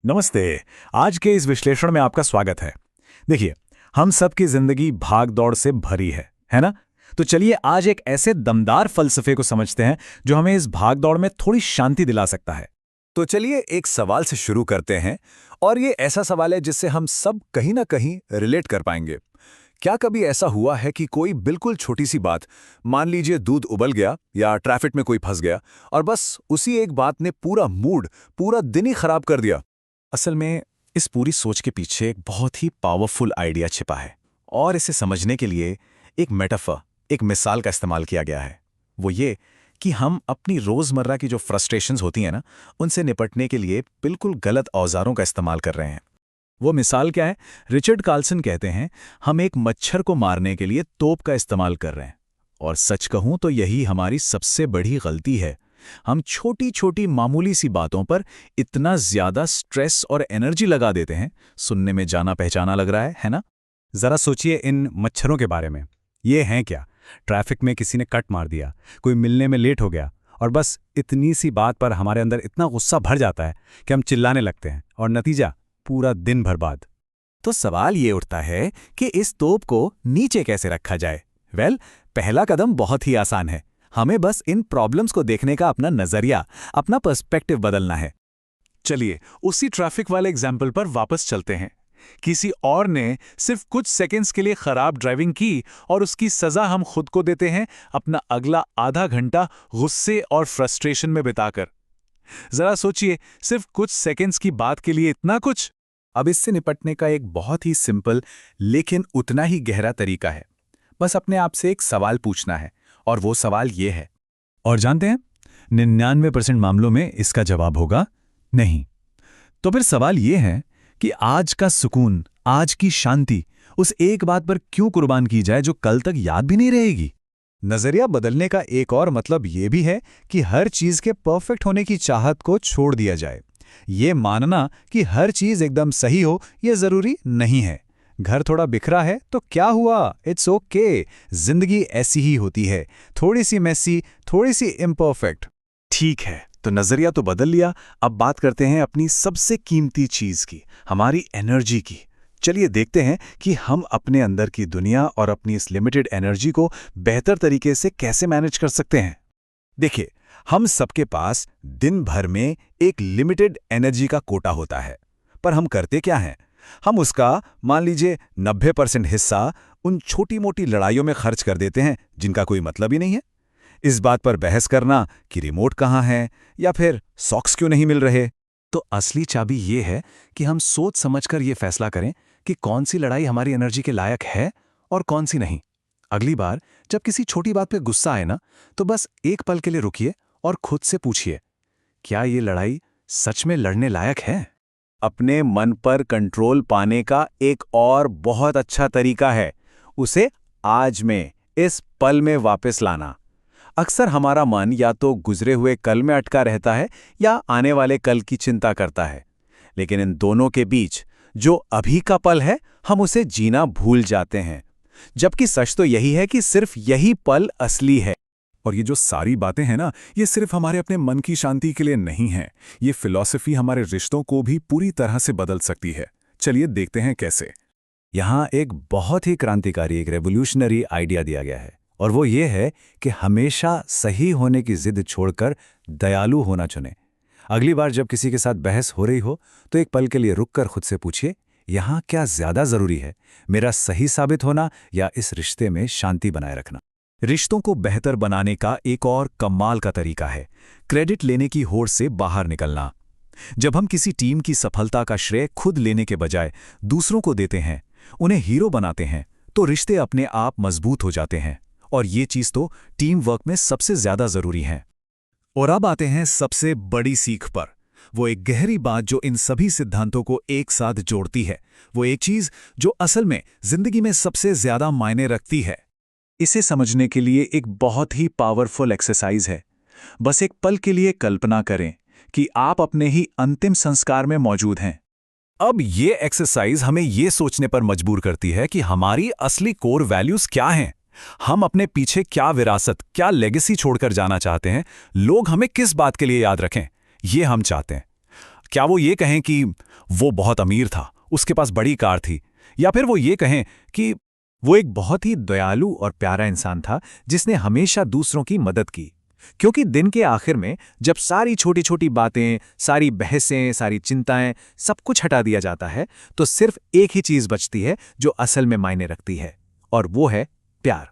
नमस्ते। आज के इस विश्लेषण में आपका स्वागत है। देखिए, हम सबकी जिंदगी भाग दौड़ से भरी है ना? तो चलिए आज एक ऐसे दमदार फलसफे को समझते हैं जो हमें इस भाग दौड़ में थोड़ी शांति दिला सकता है। तो चलिए एक सवाल से शुरू करते हैं और ये ऐसा सवाल है जिससे हम सब कहीं ना कहीं रिलेट कर पाएंगे। क्या कभी ऐसा हुआ है कि कोई बिल्कुल छोटी सी बात, मान लीजिए दूध उबल गया या ट्रैफिक में कोई फंस गया, और बस उसी एक बात ने पूरा मूड, पूरा दिन ही खराब कर दिया? असल में इस पूरी सोच के पीछे एक बहुत ही पावरफुल आइडिया छिपा है और इसे समझने के लिए एक मेटाफर, एक मिसाल का इस्तेमाल किया गया है। वो ये कि हम अपनी रोजमर्रा की जो फ्रस्ट्रेशंस होती हैं ना, उनसे निपटने के लिए बिल्कुल गलत औजारों का इस्तेमाल कर रहे हैं। वो मिसाल क्या है? रिचर्ड कार्लसन कहते हैं, हम एक मच्छर को मारने के लिए तोप का इस्तेमाल कर रहे हैं। और सच कहूं तो यही हमारी सबसे बड़ी गलती है। हम छोटी छोटी मामूली सी बातों पर इतना ज्यादा स्ट्रेस और एनर्जी लगा देते हैं। सुनने में जाना पहचाना लग रहा है ना? जरा सोचिए इन मच्छरों के बारे में। ये हैं क्या? ट्रैफिक में किसी ने कट मार दिया, कोई मिलने में लेट हो गया, और बस इतनी सी बात पर हमारे अंदर इतना गुस्सा भर जाता है कि हम चिल्लाने लगते हैं, और नतीजा पूरा दिन बर्बाद। तो सवाल ये उठता है कि इस तोप को नीचे कैसे रखा जाए? पहला कदम बहुत ही आसान है। हमें बस इन प्रॉब्लम्स को देखने का अपना नजरिया, अपना पर्सपेक्टिव बदलना है। चलिए उसी ट्रैफिक वाले एग्जाम्पल पर वापस चलते हैं। किसी और ने सिर्फ कुछ सेकंड्स के लिए खराब ड्राइविंग की और उसकी सजा हम खुद को देते हैं, अपना अगला आधा घंटा गुस्से और फ्रस्ट्रेशन में बिताकर। जरा सोचिए, सिर्फ कुछ सेकंड्स की बात के लिए इतना कुछ। अब इससे निपटने का एक बहुत ही सिंपल लेकिन उतना ही गहरा तरीका है। बस अपने आप से एक सवाल पूछना है, और वो सवाल ये है, और जानते हैं 99% मामलों में इसका जवाब होगा नहीं। तो फिर सवाल ये है कि आज का सुकून, आज की शांति, उस एक बात पर क्यों कुर्बान की जाए जो कल तक याद भी नहीं रहेगी? नजरिया बदलने का एक और मतलब ये भी है कि हर चीज के परफेक्ट होने की चाहत को छोड़ दिया जाए। ये मानना कि हर चीज एकदम सही हो, यह जरूरी नहीं है। घर थोड़ा बिखरा है तो क्या हुआ, इट्स ओके। जिंदगी ऐसी ही होती है, थोड़ी सी मेसी, थोड़ी सी इम्परफेक्ट। ठीक है, तो नजरिया तो बदल लिया। अब बात करते हैं अपनी सबसे कीमती चीज की, हमारी एनर्जी की। चलिए देखते हैं कि हम अपने अंदर की दुनिया और अपनी इस लिमिटेड एनर्जी को बेहतर तरीके से कैसे मैनेज कर सकते हैं। देखिए, हम सबके पास दिन भर में एक लिमिटेड एनर्जी का कोटा होता है, पर हम करते क्या हैं? हम उसका मान लीजिए 90% हिस्सा उन छोटी मोटी लड़ाइयों में खर्च कर देते हैं जिनका कोई मतलब ही नहीं है। इस बात पर बहस करना कि रिमोट कहाँ है, या फिर सॉक्स क्यों नहीं मिल रहे। तो असली चाबी ये है कि हम सोच समझकर ये फैसला करें कि कौन सी लड़ाई हमारी एनर्जी के लायक है और कौन सी नहीं। अगली बार जब किसी छोटी बात पे गुस्सा आए ना, तो बस एक पल के लिए रुकिए और खुद से पूछिए, क्या ये लड़ाई सच में लड़ने लायक है? अपने मन पर कंट्रोल पाने का एक और बहुत अच्छा तरीका है उसे आज में, इस पल में वापस लाना। अक्सर हमारा मन या तो गुजरे हुए कल में अटका रहता है या आने वाले कल की चिंता करता है, लेकिन इन दोनों के बीच जो अभी का पल है, हम उसे जीना भूल जाते हैं। जबकि सच तो यही है कि सिर्फ यही पल असली है। और ये जो सारी बातें हैं ना, ये सिर्फ हमारे अपने मन की शांति के लिए नहीं है। ये फिलॉसफी हमारे रिश्तों को भी पूरी तरह से बदल सकती है। चलिए देखते हैं कैसे। यहाँ एक बहुत ही क्रांतिकारी, एक रेवोल्यूशनरी आइडिया दिया गया है, और वो ये है कि हमेशा सही होने की जिद छोड़कर दयालु होना चुनें। अगली बार जब किसी के साथ बहस हो रही हो, तो एक पल के लिए रुककर खुद से पूछिए, यहाँ क्या ज्यादा जरूरी है, मेरा सही साबित होना या इस रिश्ते में शांति बनाए रखना? रिश्तों को बेहतर बनाने का एक और कमाल का तरीका है क्रेडिट लेने की होड़ से बाहर निकलना। जब हम किसी टीम की सफलता का श्रेय खुद लेने के बजाय दूसरों को देते हैं, उन्हें हीरो बनाते हैं, तो रिश्ते अपने आप मजबूत हो जाते हैं। और ये चीज तो टीम वर्क में सबसे ज्यादा जरूरी है। और अब आते हैं सबसे बड़ी सीख पर, वो एक गहरी बात जो इन सभी सिद्धांतों को एक साथ जोड़ती है। वो एक चीज जो असल में जिंदगी में सबसे ज्यादा मायने रखती है। इसे समझने के लिए एक बहुत ही पावरफुल एक्सरसाइज है। बस एक पल के लिए कल्पना करें कि आप अपने ही अंतिम संस्कार में मौजूद हैं। अब ये एक्सरसाइज हमें ये सोचने पर मजबूर करती है कि हमारी असली कोर वैल्यूज क्या हैं। हम अपने पीछे क्या विरासत, क्या लेगेसी छोड़कर जाना चाहते हैं, लोग हमें किस बात के लिए याद रखें, ये हम चाहते हैं। क्या वो ये कहें कि वो बहुत अमीर था, उसके पास बड़ी कार थी, या फिर वो ये कहें कि वो एक बहुत ही दयालु और प्यारा इंसान था जिसने हमेशा दूसरों की मदद की। क्योंकि दिन के आखिर में जब सारी छोटी छोटी बातें, सारी बहसें, सारी चिंताएं, सब कुछ हटा दिया जाता है, तो सिर्फ एक ही चीज बचती है जो असल में मायने रखती है, और वो है प्यार।